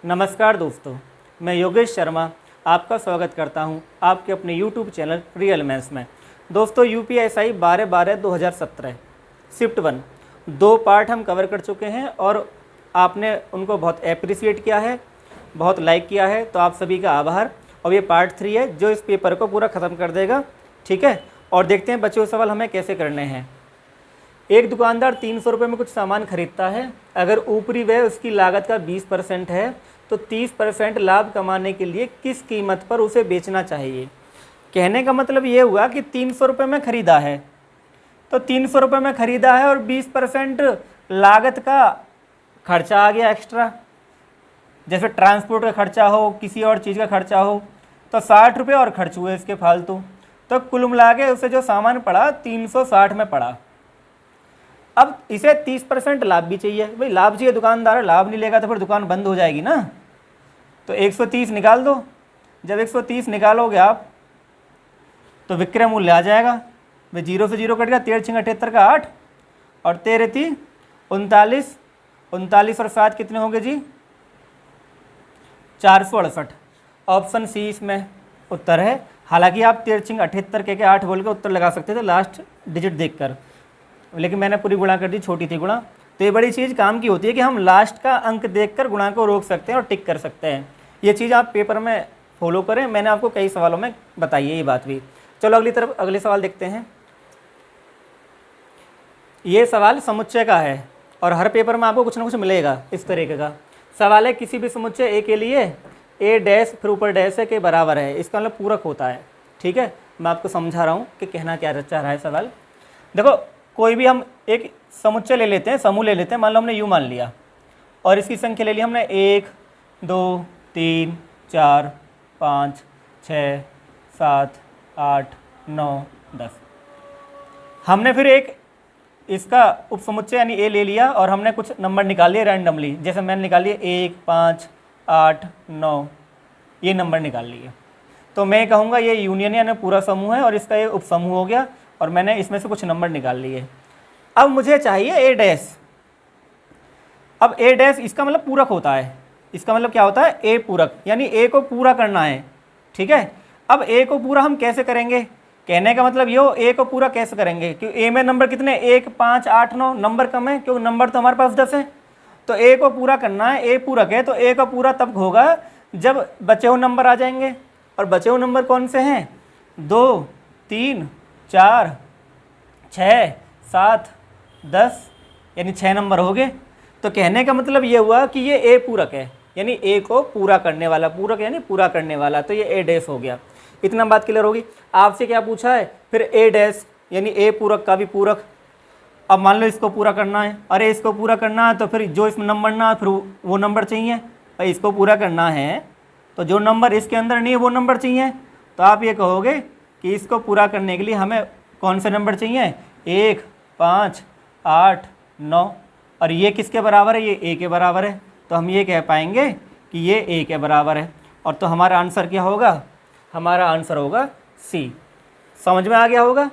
नमस्कार दोस्तों, मैं योगेश शर्मा आपका स्वागत करता हूं आपके अपने YouTube चैनल रियल मैथ्स में। दोस्तों यूपीएसआई 12/12/2017 शिफ्ट 1 2 पार्ट हम कवर कर चुके हैं और आपने उनको बहुत एप्रिसिएट किया है, बहुत लाइक किया है, तो आप सभी का आभार। और ये पार्ट 3 है जो इस पेपर को पूरा ख़त्म कर देगा। ठीक है, और देखते हैं बचे हुए सवाल हमें कैसे करने हैं। एक दुकानदार 300 रुपये में कुछ सामान खरीदता है। अगर ऊपरी व्यय उसकी लागत का 20% है तो 30% लाभ कमाने के लिए किस कीमत पर उसे बेचना चाहिए। कहने का मतलब ये हुआ कि 300 रुपये में ख़रीदा है, तो 300 रुपये में ख़रीदा है और 20% लागत का खर्चा आ गया एक्स्ट्रा, जैसे ट्रांसपोर्ट का खर्चा हो, किसी और चीज़ का खर्चा हो, तो 60 रुपये और खर्च हुए इसके फालतू। तो कुल मिला के उसे जो सामान पड़ा 360 में पड़ा। अब इसे 30% लाभ भी चाहिए। भाई लाभ चाहिए, दुकानदार लाभ नहीं लेगा तो फिर दुकान बंद हो जाएगी ना। तो 130 निकाल दो। जब 130 निकालोगे आप तो विक्रय मूल्य आ जाएगा। भाई 0 से 0 कट गया, 13 × 78 का 8 और 13 × 39, 39 और 7 कितने होंगे जी? 468। ऑप्शन सी इसमें उत्तर है। हालांकि आप 13 × 78 के 8 बोल के उत्तर लगा सकते थे लास्ट डिजिट देखकर, लेकिन मैंने पूरी गुणा कर दी, छोटी थी गुणा। तो ये बड़ी चीज़ काम की होती है कि हम लास्ट का अंक देखकर गुणा को रोक सकते हैं और टिक कर सकते हैं। ये चीज़ आप पेपर में फॉलो करें, मैंने आपको कई सवालों में बताई है ये बात भी। चलो अगले सवाल देखते हैं। ये सवाल समुच्चय का है और हर पेपर में आपको कुछ ना कुछ मिलेगा इस तरीके का। सवाल है किसी भी समुच्चय ए के लिए ए डैश फिर ऊपर डैश है के बराबर है, इसका मतलब पूरक होता है। ठीक है, मैं आपको समझा रहा हूँ कि कहना क्या चाह रहा है सवाल। देखो कोई भी हम एक समुच्चय ले लेते हैं, समूह ले लेते हैं, मान लो हमने यू मान लिया और इसकी संख्या ले ली हमने 1 2 3 4 5 6 7 8 9 10। हमने फिर एक इसका उपसमुच्चय यानी ए ले लिया और हमने कुछ नंबर निकाल लिए रैंडमली, जैसे मैंने निकाल लिए 1 5 8 9, ये नंबर निकाल लिए। तो मैं कहूँगा ये यूनियन यानी पूरा समूह है और इसका ये उपसमूह हो गया और मैंने इसमें से कुछ नंबर निकाल लिए। अब मुझे चाहिए ए डैश। अब ए डैश इसका मतलब पूरक होता है। इसका मतलब क्या होता है? ए पूरक, यानी ए को पूरा करना है। ठीक है, अब ए को पूरा हम कैसे करेंगे? कहने का मतलब ये हो ए को पूरा कैसे करेंगे, क्योंकि ए में नंबर कितने 1 5 8 9 नंबर कम है, क्योंकि नंबर तो हमारे पास 10 है। तो ए को पूरा करना है, ए पूरक है, तो ए का पूरा तब होगा जब बचे हुए नंबर आ जाएंगे। और बचे हुए नंबर कौन से हैं? 2 3 4 6 7 10, यानी 6 नंबर हो गए। तो कहने का मतलब ये हुआ कि ये ए पूरक है, यानी ए को पूरा करने वाला, पूरक यानी पूरा करने वाला, तो ये ए डैश हो गया। इतना बात क्लियर होगी। आपसे क्या पूछा है? फिर ए डैश यानी ए पूरक का भी पूरक। अब मान लो इसको पूरा करना है, अरे इसको पूरा करना है तो फिर जो इसमें नंबर ना फिर वो नंबर चाहिए। भाई इसको पूरा करना है तो जो नंबर इसके अंदर नहीं है वो नंबर चाहिए। तो आप ये कहोगे कि इसको पूरा करने के लिए हमें कौन से नंबर चाहिए? 1 5 8 9, और ये किसके बराबर है? ये ए के बराबर है। तो हम ये कह पाएंगे कि ये ए के बराबर है। और तो हमारा आंसर क्या होगा? हमारा आंसर होगा सी। समझ में आ गया होगा।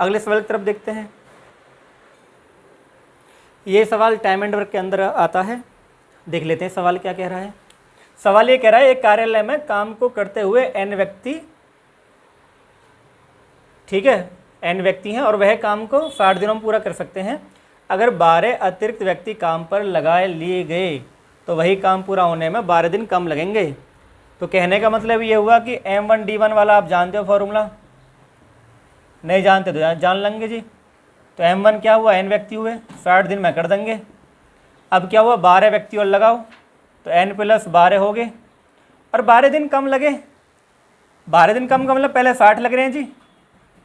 अगले सवाल की तरफ देखते हैं। ये सवाल टाइम एंड वर्क के अंदर आता है, देख लेते हैं सवाल क्या कह रहा है। सवाल ये कह रहा है एक कार्यालय में काम को करते हुए n व्यक्ति, ठीक है, n व्यक्ति हैं और वह काम को 60 दिनों में पूरा कर सकते हैं। अगर 12 अतिरिक्त व्यक्ति काम पर लगाए लिए गए तो वही काम पूरा होने में 12 दिन कम लगेंगे। तो कहने का मतलब ये हुआ कि M1D1 वाला आप जानते हो फॉर्मूला? नहीं जानते तो जान लेंगे जी। तो M1 क्या हुआ? n व्यक्ति हुए, 60 दिन में कर देंगे। अब क्या हुआ? 12 व्यक्ति और लगाओ तो n + 12 हो गए और 12 दिन कम लगे। 12 दिन कम का मतलब पहले 60 लग रहे हैं जी,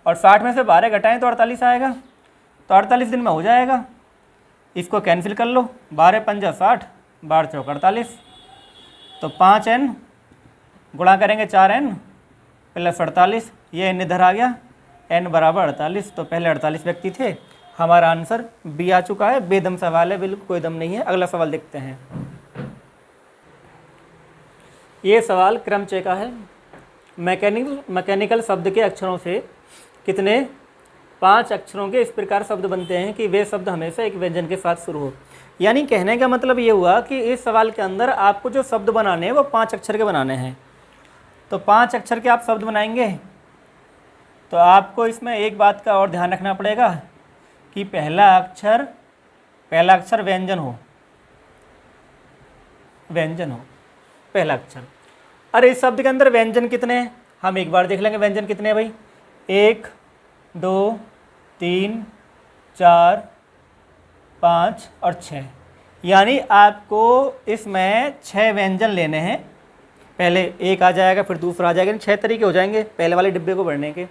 और 60 में से 12 घटाएं तो 48 आएगा। तो 48 दिन में हो जाएगा। इसको कैंसिल कर लो, 12 × 5 = 60, 12 × 4 = 48। तो 5n गुणा करेंगे 4n + 48, ये n इधर आ गया, n बराबर 48। तो पहले 48 व्यक्ति थे। हमारा आंसर बी आ चुका है। बेदम सवाल है, बिल्कुल कोई दम नहीं है। अगला सवाल देखते हैं। ये सवाल क्रमचय का है। मैकेनिकल शब्द के अक्षरों से कितने 5 अक्षरों के इस प्रकार शब्द बनते हैं कि वे शब्द हमेशा एक व्यंजन के साथ शुरू हो। यानी कहने का मतलब ये हुआ कि इस सवाल के अंदर आपको जो शब्द बनाने हैं वो 5 अक्षर के बनाने हैं। तो 5 अक्षर के आप शब्द बनाएंगे तो आपको इसमें एक बात का और ध्यान रखना पड़ेगा कि पहला अक्षर व्यंजन हो पहला अक्षर। अरे इस शब्द के अंदर व्यंजन कितने हैं हम एक बार देख लेंगे। व्यंजन कितने हैं भाई? 1 2 3 4 5 और 6। यानी आपको इसमें 6 व्यंजन लेने हैं। पहले एक आ जाएगा, फिर दूसरा आ जाएगा, 6 तरीके हो जाएंगे पहले वाले डिब्बे को भरने के।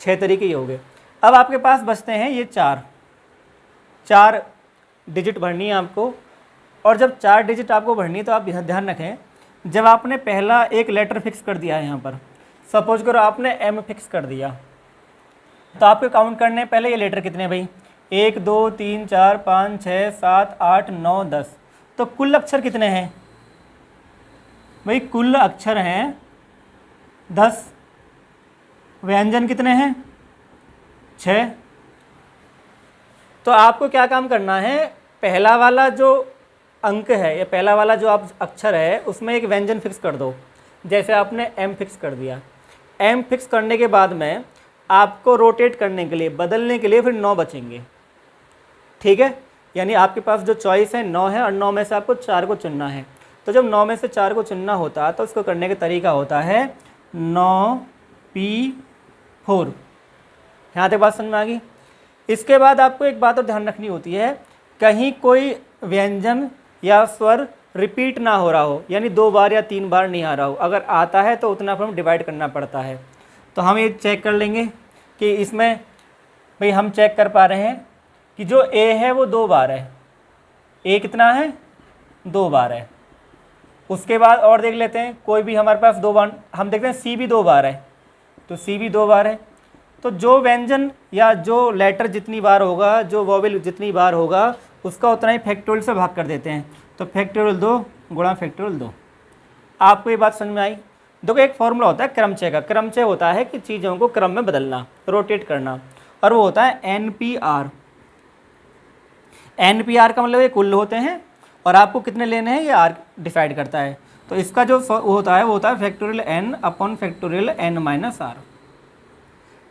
6 तरीके ही हो गए। अब आपके पास बचते हैं ये 4 डिजिट भरनी है आपको। और जब 4 डिजिट आपको भरनी है तो आप ध्यान रखें, जब आपने पहला एक लेटर फिक्स कर दिया है यहाँ पर, सपोज करो आपने एम फिक्स कर दिया, तो आपको काउंट करने पहले ये लेटर कितने भाई? 1 2 3 4 5 6 7 8 9 10। तो कुल अक्षर कितने हैं भाई? कुल अक्षर हैं 10। व्यंजन कितने हैं? 6। तो आपको क्या काम करना है, पहला वाला जो अंक है या पहला वाला जो आप अक्षर है उसमें एक व्यंजन फिक्स कर दो। जैसे आपने एम फिक्स कर दिया, एम फिक्स करने के बाद में आपको रोटेट करने के लिए, बदलने के लिए फिर 9 बचेंगे। ठीक है, यानी आपके पास जो चॉइस है 9 है और 9 में से आपको 4 को चुनना है। तो जब 9 में से 4 को चुनना होता है तो उसको करने का तरीका होता है 9p4। यहाँ तक बात समझ में आ गई? इसके बाद आपको एक बात और ध्यान रखनी होती है, कहीं कोई व्यंजन या स्वर रिपीट ना हो रहा हो, यानी 2 बार या 3 बार नहीं आ रहा हो। अगर आता है तो उतना फिर हम डिवाइड करना पड़ता है। तो हम ये चेक कर लेंगे कि इसमें भाई हम चेक कर पा रहे हैं कि जो ए है वो 2 बार है। ए कितना है? 2 बार है। उसके बाद और देख लेते हैं, कोई भी हमारे पास 2 बार, हम देखते हैं सी भी 2 बार है, तो सी भी 2 बार है। तो जो व्यंजन या जो लेटर जितनी बार होगा, जो वोवेल जितनी बार होगा, उसका उतना ही फैक्टोरियल से भाग कर देते हैं। तो फैक्टोरियल 2 गुणा फैक्टोरियल 2। आपको ये बात समझ में आई? देखो एक फॉर्मूला होता है क्रमचय का। क्रमचय होता है कि चीज़ों को क्रम में बदलना, रोटेट करना, और वो होता है NPR। NPR का मतलब ये कुल होते हैं और आपको कितने लेने हैं ये R डिसाइड करता है। तो इसका जो होता है वो होता है factorial N upon factorial N minus R।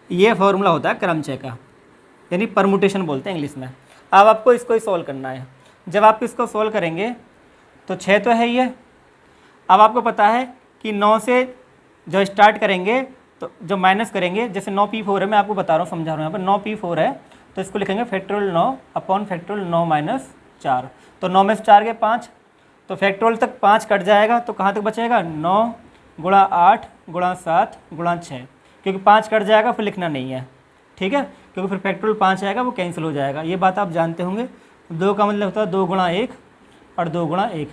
ये फॉर्मूला होता है क्रमचय का, यानी परमुटेशन बोलते हैं इंग्लिश में। अब आपको इसको ही सॉल्व करना है। जब आप इसको सॉल्व करेंगे तो 6 तो है ही है। अब आपको पता है कि 9 से जो स्टार्ट करेंगे तो जो माइनस करेंगे, जैसे 9p4 है, मैं आपको बता रहा हूँ, समझा रहा हूँ। यहाँ पर 9p4 है तो इसको लिखेंगे फैक्टोरियल 9 अपॉन फैक्टोरियल 9 माइनस 4। तो 9 में से 4 गए 5, तो फैक्टोरियल तक 5 कट जाएगा तो कहाँ तक बचेगा? 9 गुणा 8 गुणा 7 गुणा 6, क्योंकि 5 कट जाएगा फिर लिखना नहीं है। ठीक है, क्योंकि फिर फैक्टोरियल 5 आएगा वो कैंसिल हो जाएगा। ये बात आप जानते होंगे। 2 का मतलब होता है 2 गुणा 1 और 2 गुणा 1,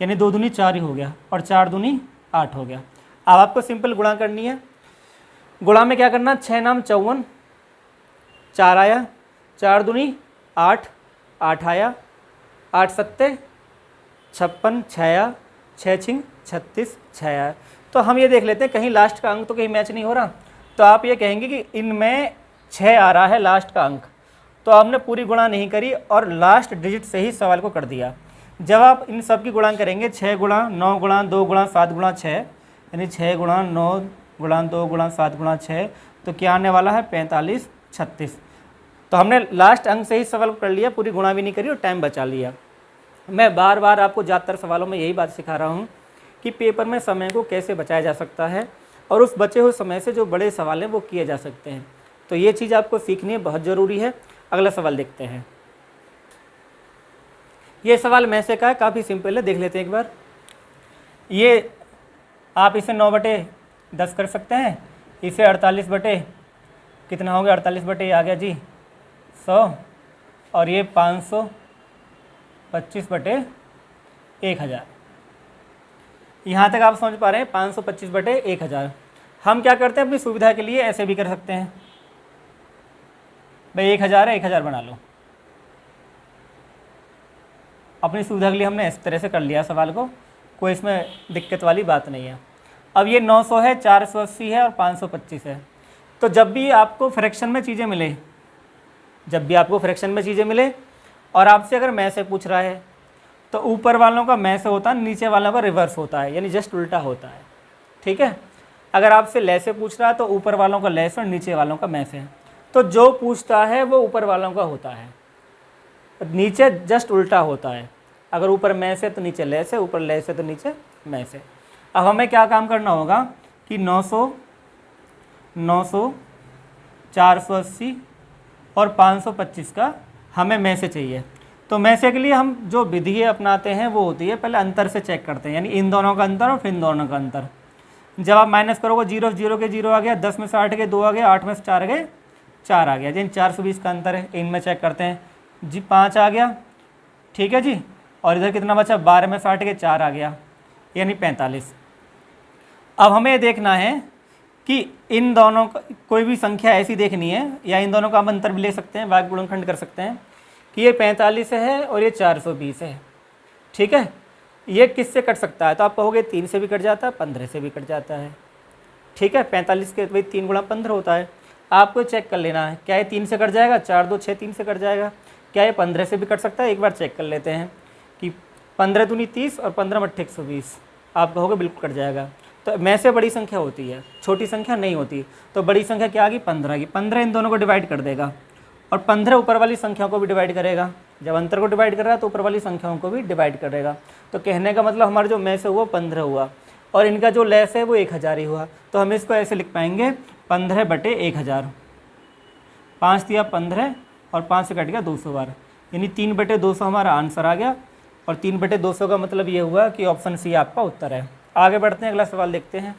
यानी 2 दूनी 4 ही हो गया और 4 दूनी 8 हो गया। अब आपको सिंपल गुणा करनी है। गुणा में क्या करना? 6 नाम 54, 4 आया, 4 दूनी 8, 8 आया, 8 सत्ते 56, 6 आया, 6 छिंग 36, 6 आया। तो हम ये देख लेते हैं कहीं लास्ट का अंक तो कहीं मैच नहीं हो रहा। तो आप ये कहेंगे कि इनमें 6 आ रहा है लास्ट का अंक, तो आपने पूरी गुणा नहीं करी और लास्ट डिजिट से ही सवाल को कर दिया। जब आप इन सब की गुणा करेंगे, 6 गुणा 9 गुणा 2 गुणा 7 गुणा 6, यानी 6 गुणा 9 गुणा 2 गुणा 7 गुणा 6, तो क्या आने वाला है? 45 36। तो हमने लास्ट अंक से ही सवाल कर लिया, पूरी गुणा भी नहीं करी और टाइम बचा लिया। मैं बार बार आपको ज़्यादातर सवालों में यही बात सिखा रहा हूँ कि पेपर में समय को कैसे बचाया जा सकता है और उस बचे हुए समय से जो बड़े सवाल हैं वो किए जा सकते हैं। तो ये चीज़ आपको सीखनी बहुत ज़रूरी है। अगला सवाल देखते हैं। ये सवाल में से का है, काफ़ी सिंपल है, देख लेते हैं एक बार। ये आप इसे 9/10 कर सकते हैं, इसे 48 बटे कितना हो गया? 48 बटे आ गया जी 100, और ये 525 बटे 1000। यहाँ तक आप समझ पा रहे हैं? 525 बटे 1000। हम क्या करते हैं अपनी सुविधा के लिए ऐसे भी कर सकते हैं भाई, 1000 है 1000 बना लो। अपनी सुविधा के लिए हमने इस तरह से कर लिया सवाल को, कोई इसमें दिक्कत वाली बात नहीं है। अब ये 900 है, 480 है और 525 है। तो जब भी आपको फ्रैक्शन में चीज़ें मिले, जब भी आपको फ्रैक्शन में चीज़ें मिले और आपसे अगर में से पूछ रहा है तो ऊपर वालों का में से होता है, नीचे वालों का रिवर्स होता है, यानी जस्ट उल्टा होता है। ठीक है, अगर आपसे ले से पूछ रहा है तो ऊपर वालों का ले से और नीचे वालों का में से। तो जो पूछता है वो ऊपर वालों का होता है, नीचे जस्ट उल्टा होता है। अगर ऊपर में से तो नीचे ले से, ऊपर ले से तो नीचे में से। अब हमें क्या काम करना होगा कि 900, 900, 480 और 525 का हमें में से चाहिए। तो में से के लिए हम जो विधि अपनाते हैं वो होती है, पहले अंतर से चेक करते हैं, यानी इन दोनों का अंतर और फिर इन दोनों का अंतर। जब आप माइनस करोगे 0 0 के 0 आ गया, 10 में से 8 के 2 आ गया, 8 में से 4 गए 4 आ गया, जिन 420 का अंतर है। इनमें चेक करते हैं जी, 5 आ गया, ठीक है जी, और इधर कितना बचा, 12 में से 8 के 4 आ गया, यानी 45। अब हमें ये देखना है कि इन दोनों का कोई भी संख्या ऐसी देखनी है, या इन दोनों का हम अंतर भी ले सकते हैं, भाग गुणनखंड कर सकते हैं कि ये 45 है और ये 420 है। ठीक है, ये किससे कट सकता है, तो आप कहोगे 3 से भी कट जाता है, 15 से भी कट जाता है। ठीक है, 45 के भाई 3 गुणा 15 होता है। आपको चेक कर लेना है, क्या ये 3 से कट जाएगा, 4 2 6 3 से कट जाएगा, क्या ये 15 से भी कट सकता है। एक बार चेक कर लेते हैं कि 15 दूनी 30 और 15 मट्ठे 120। आप कहोगे बिल्कुल कट जाएगा। तो में से बड़ी संख्या होती है, छोटी संख्या नहीं होती। तो बड़ी संख्या क्या आ गई, 15 की। 15 इन दोनों को डिवाइड कर देगा और 15 ऊपर वाली संख्याओं को भी डिवाइड करेगा। जब अंतर को डिवाइड कर रहा है तो ऊपर वाली संख्याओं को भी डिवाइड करेगा। तो कहने का मतलब हमारा जो में से हुआ 15 हुआ और इनका जो लेस है वो 1000 ही हुआ। तो हम इसको ऐसे लिख पाएंगे 15/1000। 5 दिया 15 और 5 से कट गया 200 बार, यानी 3/200 हमारा आंसर आ गया। और 3/200 का मतलब ये हुआ कि ऑप्शन सी आपका उत्तर है। आगे बढ़ते हैं, अगला सवाल देखते हैं।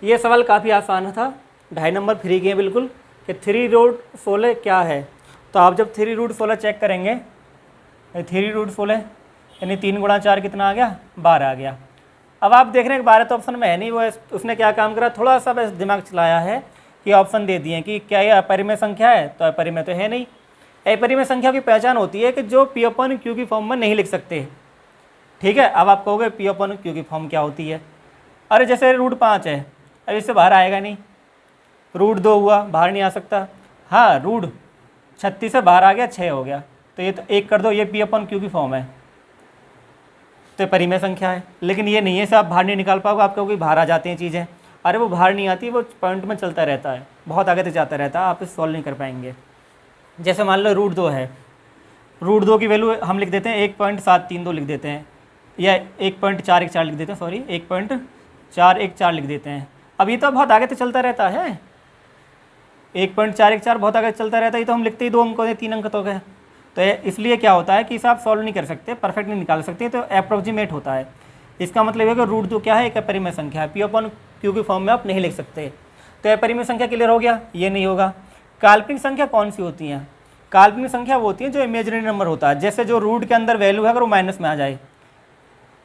ये सवाल काफ़ी आसान था, 2.5 नंबर फ्री के बिल्कुल, कि 3√16 क्या है। तो आप जब 3√16 चेक करेंगे, 3√16 यानी 3 गुणा 4 कितना आ गया, 12 आ गया। अब आप देख रहे हैं कि 12 तो ऑप्शन में है नहीं, वो उसने क्या काम करा, थोड़ा सा बस दिमाग चलाया है कि ऑप्शन दे दिए कि क्या ये अपरिमेय संख्या है, तो अपरिमेय तो है नहीं। अपरिमेय संख्या की पहचान होती है कि जो P/Q की फॉर्म में नहीं लिख सकते। ठीक है, अब आप कहोगे P/Q की फॉर्म क्या होती है। अरे जैसे √5 है, अब इससे बाहर आएगा नहीं। √2 हुआ, बाहर नहीं आ सकता। हाँ, √36 से बाहर आ गया, 6 हो गया, तो ये तो 1 कर दो, ये P/Q की फॉर्म है, तो परिमेय संख्या है। लेकिन ये नहीं है, इसे आप बाहर नहीं निकाल पाओगे। आप कहोगे बाहर आ जाती हैं चीज़ें, अरे वो बाहर नहीं आती, वो पॉइंट में चलता रहता है, बहुत आगे तक जाता रहता है, आप इसे सॉल्व नहीं कर पाएंगे। जैसे मान लो √2 है, √2 की वैल्यू हम लिख देते हैं 1.732 लिख देते हैं, या 1.414 लिख देते हैं, सॉरी 1.414 लिख देते हैं। अब ये तो बहुत आगे तक चलता रहता है, 1.414 बहुत आगे चलता रहता है, ये तो हम लिखते ही 2 अंकों 3 अंक तो गए। तो इसलिए क्या होता है कि इसे आप सॉल्व नहीं कर सकते, परफेक्ट नहीं निकाल सकते, तो अप्रोक्सीमेट होता है। इसका मतलब है कि √2 क्या है, एक अपरिमेय संख्या है, P/Q की फॉर्म में आप नहीं लिख सकते। तो अपरिमेय संख्या क्लियर हो गया, ये नहीं होगा। काल्पनिक संख्या कौन सी होती हैं, काल्पनिक संख्या वो होती है जो इमेजिनरी नंबर होता है। जैसे जो रूट के अंदर वैल्यू है अगर वो माइनस में आ जाए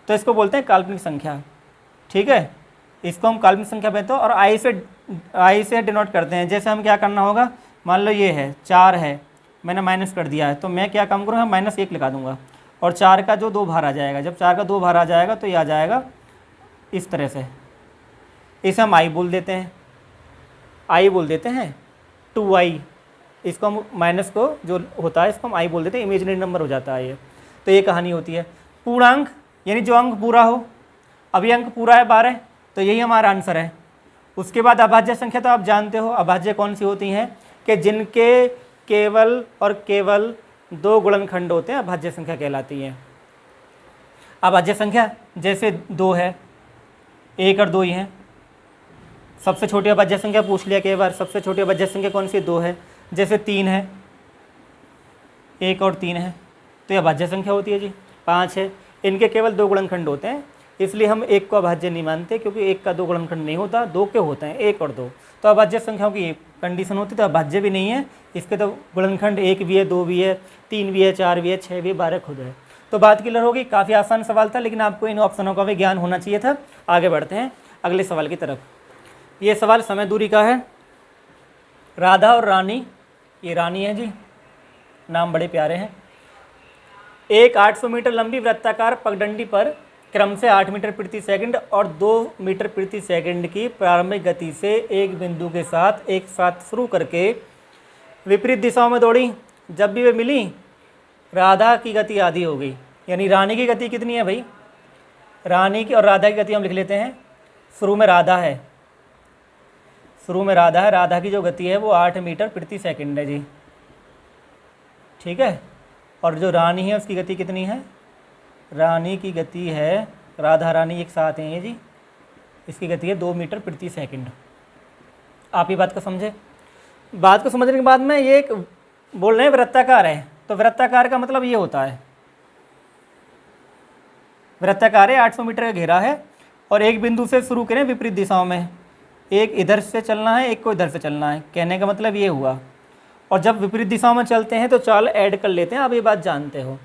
तो इसको बोलते हैं काल्पनिक संख्या। ठीक है, इसको हम काल्पनिक संख्या कहते हैं और आई से डिनोट करते हैं। जैसे हम क्या करना होगा, मान लो ये है 4 है, मैंने माइनस कर दिया है, तो मैं क्या काम करूँगा, -1 लगा दूंगा और 4 का जो 2 बाहर आ जाएगा। जब 4 का 2 बाहर आ जाएगा तो ये आ जाएगा इस तरह से, इसे हम आई बोल देते हैं, आई बोल देते हैं 2i। इसको हम माइनस को जो होता है इसको हम आई बोल देते हैं, इमेजिनरी नंबर हो जाता है ये। तो ये कहानी होती है। पूर्णांक यानी जो अंक पूरा हो, अभी अंक पूरा है 12, तो यही हमारा आंसर है। उसके बाद अभाज्य संख्या तो आप जानते हो, अभाज्य कौन सी होती हैं कि जिनके केवल और केवल 2 गुणनखंड होते हैं, अभाज्य संख्या कहलाती है। अभाज्य संख्या जैसे 2 है, 1 और 2 ही हैं। सबसे छोटी अभाज्य संख्या पूछ लिया कई बार, सबसे छोटी अभाज्य संख्या कौन सी, 2 है। जैसे 3 है, 1 और 3 है, तो ये अभाज्य संख्या होती है जी। 5 है, इनके केवल 2 गुणनखंड होते हैं, इसलिए हम 1 को अभाज्य नहीं मानते, क्योंकि 1 का 2 गुणनखंड नहीं होता, 2 के होते हैं, 1 और 2। तो अभाज्य संख्याओं की कंडीशन होती है, तो अभाज्य भी नहीं है, इसके तो गुणनखंड 1 भी है, 2 भी है, 3 भी है, 4 भी है, 6 भी है, 12 खुद है। तो बात क्लियर होगी। काफ़ी आसान सवाल था, लेकिन आपको इन ऑप्शनों का भी ज्ञान होना चाहिए था। आगे बढ़ते हैं अगले सवाल की तरफ। ये सवाल समय दूरी का है। राधा और रानी, ये रानी है जी, नाम बड़े प्यारे हैं। एक 800 मीटर लंबी वृत्ताकार पगडंडी पर क्रम से 8 मीटर प्रति सेकंड और 2 मीटर प्रति सेकंड की प्रारंभिक गति से एक बिंदु के साथ एक साथ शुरू करके विपरीत दिशाओं में दौड़ी। जब भी वे मिली राधा की गति आधी हो गई। यानी रानी की गति कितनी है भाई? रानी की और राधा की गति हम लिख लेते हैं। शुरू में राधा है, शुरू में राधा है, राधा की जो गति है वो 8 मीटर प्रति सेकंड है जी, ठीक है। और जो रानी है उसकी गति कितनी है? रानी की गति है, राधा रानी एक साथ हैं ये जी, इसकी गति है 2 मीटर प्रति सेकंड। आप ये बात को समझे? बात को समझने के बाद में ये एक बोल रहे हैं वृत्ताकार है, तो वृत्ताकार का मतलब ये होता है, वृत्ताकार है, 800 मीटर का घेरा है और एक बिंदु से शुरू करें विपरीत दिशाओं में, एक इधर से चलना है, एक को इधर से चलना है। कहने का मतलब ये हुआ। और जब विपरीत दिशाओं में चलते हैं तो चाल ऐड कर लेते हैं, आप ये बात जानते हो,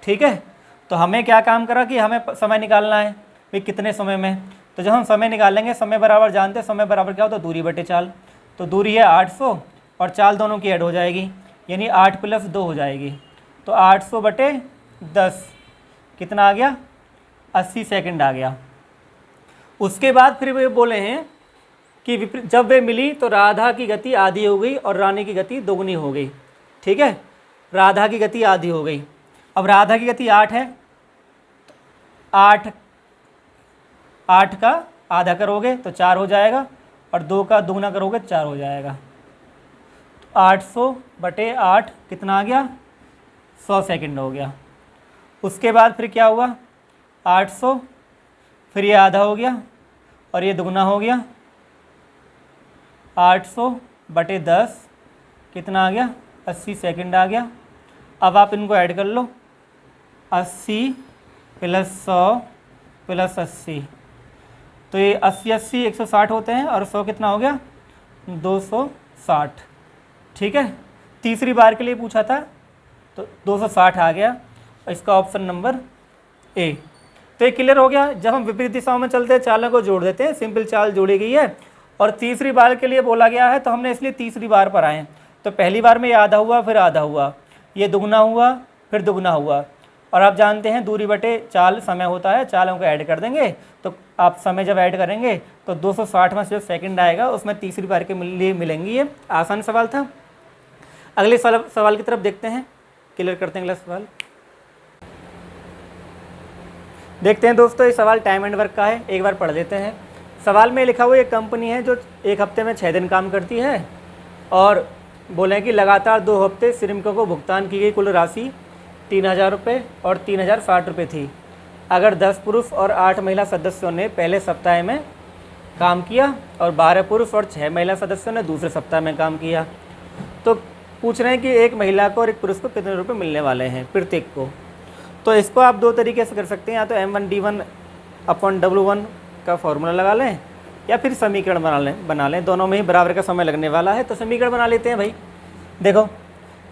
ठीक है। तो हमें क्या काम करा कि हमें समय निकालना है भाई कितने समय में। तो जब हम समय निकालेंगे, समय बराबर जानते हैं, समय बराबर क्या होता है? दूरी बटे चाल। तो दूरी है 800 और चाल दोनों की ऐड हो जाएगी, यानी 8 + 2 हो जाएगी। तो 800 बटे 10 कितना आ गया? 80 सेकंड आ गया। उसके बाद फिर वे बोले हैं कि जब वे मिली तो राधा की गति आधी हो गई और रानी की गति दोगुनी हो गई, ठीक है। राधा की गति आधी हो गई। अब राधा की गति 8 है, 8 का आधा करोगे तो 4 हो जाएगा और 2 का दुगना करोगे 4 हो जाएगा। तो 800 बटे 8 कितना आ गया? 100 सेकंड हो गया। उसके बाद फिर क्या हुआ? 800 फिर ये आधा हो गया और ये दुगना हो गया। 800 बटे 10 कितना आ गया? 80 सेकंड आ गया। अब आप इनको ऐड कर लो, 80 + 100 + 80, तो ये 80 160 होते हैं और 100 कितना हो गया? 260, ठीक है। तीसरी बार के लिए पूछा था तो 260 आ गया और इसका ऑप्शन नंबर ए। तो ये क्लियर हो गया। जब हम विपरीत दिशाओं में चलते हैं चालों को जोड़ देते हैं, सिंपल चाल जोड़ी गई है। और तीसरी बार के लिए बोला गया है तो हमने इसलिए तीसरी बार पर आए। तो पहली बार में ये आधा हुआ, फिर आधा हुआ, ये दुगना हुआ, फिर दुगना हुआ। और आप जानते हैं दूरी बटे चाल समय होता है, चालों को ऐड कर देंगे। तो आप समय जब ऐड करेंगे तो 260 में जो सेकंड आएगा उसमें तीसरी बार के लिए मिलेंगी। ये आसान सवाल था। अगले सवाल की तरफ देखते हैं, क्लियर करते हैं अगला सवाल। देखते हैं दोस्तों, ये सवाल टाइम एंड वर्क का है, एक बार पढ़ लेते हैं। सवाल में लिखा हुआ एक कंपनी है जो एक हफ्ते में 6 दिन काम करती है और बोले कि लगातार 2 हफ्ते श्रमिकों को भुगतान की गई कुल राशि 3000 रुपये और 3060 रुपये थी। अगर 10 पुरुष और 8 महिला सदस्यों ने पहले सप्ताह में काम किया और 12 पुरुष और 6 महिला सदस्यों ने दूसरे सप्ताह में काम किया, तो पूछ रहे हैं कि एक महिला को और एक पुरुष को कितने रुपये मिलने वाले हैं प्रत्येक को। तो इसको आप 2 तरीके से कर सकते हैं, या तो M1D1/W1 का फॉर्मूला लगा लें या फिर समीकरण बना लें। दोनों में ही बराबर का समय लगने वाला है, तो समीकरण बना लेते हैं भाई। देखो,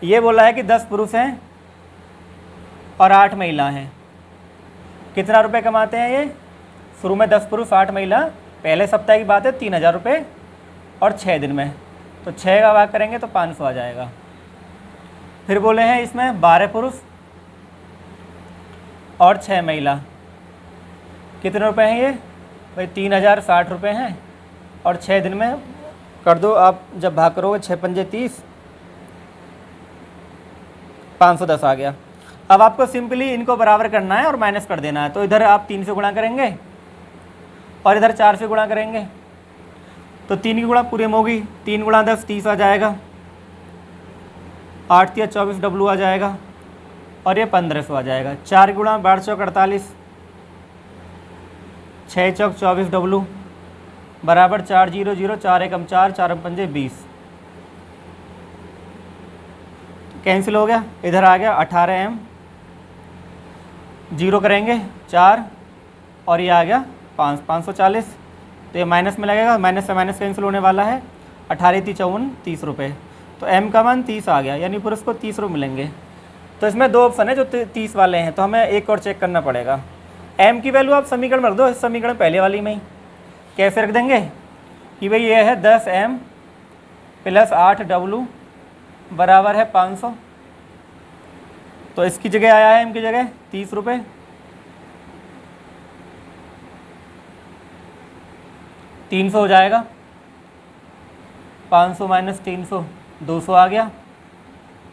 ये बोला है कि 10 पुरुष हैं और 8 महिला हैं, कितना रुपए कमाते हैं ये? शुरू में 10 पुरुष 8 महिला, पहले सप्ताह की बात है, 3000 रुपये और 6 दिन में, तो 6 का भाग करेंगे तो 500 आ जाएगा। फिर बोले हैं इसमें 12 पुरुष और 6 महिला, कितने रुपए हैं ये भाई? 3060 रुपये हैं और 6 दिन में कर दो आप, जब भाग करोगे 6 पंजे 30, 510 आ गया। अब आपको सिंपली इनको बराबर करना है और माइनस कर देना है। तो इधर आप 3 से गुणा करेंगे और इधर 4 से गुणा करेंगे, तो 3 की गुणा पूरी में होगी, 3 × 10 30 आ जाएगा, 8 × 24 W आ जाएगा और ये 1500 आ जाएगा। 4 × 12 = 48, 6 × 24 W बराबर 4 0 0, 4 1 4, 4 5 20, कैंसिल हो गया। इधर आ गया 18M, 0 करेंगे 4 और ये आ गया 540, तो ये माइनस में लगेगा, माइनस से माइनस कैंसिल होने वाला है। 18 × 3 = 54, 30 रुपये, तो M का मान 30 आ गया, यानी पुरुष को 30 रुपये मिलेंगे। तो इसमें 2 ऑप्शन है जो 30 वाले हैं, तो हमें एक और चेक करना पड़ेगा। M की वैल्यू आप समीकरण में रख दो, इस समीकरण पहले वाली में ही। कैसे रख देंगे कि भाई ये है 10M + 8W बराबर है 500, तो इसकी जगह आया है M की जगह 30 रुपये 300 हो जाएगा, 500 माइनस 300 200 आ गया।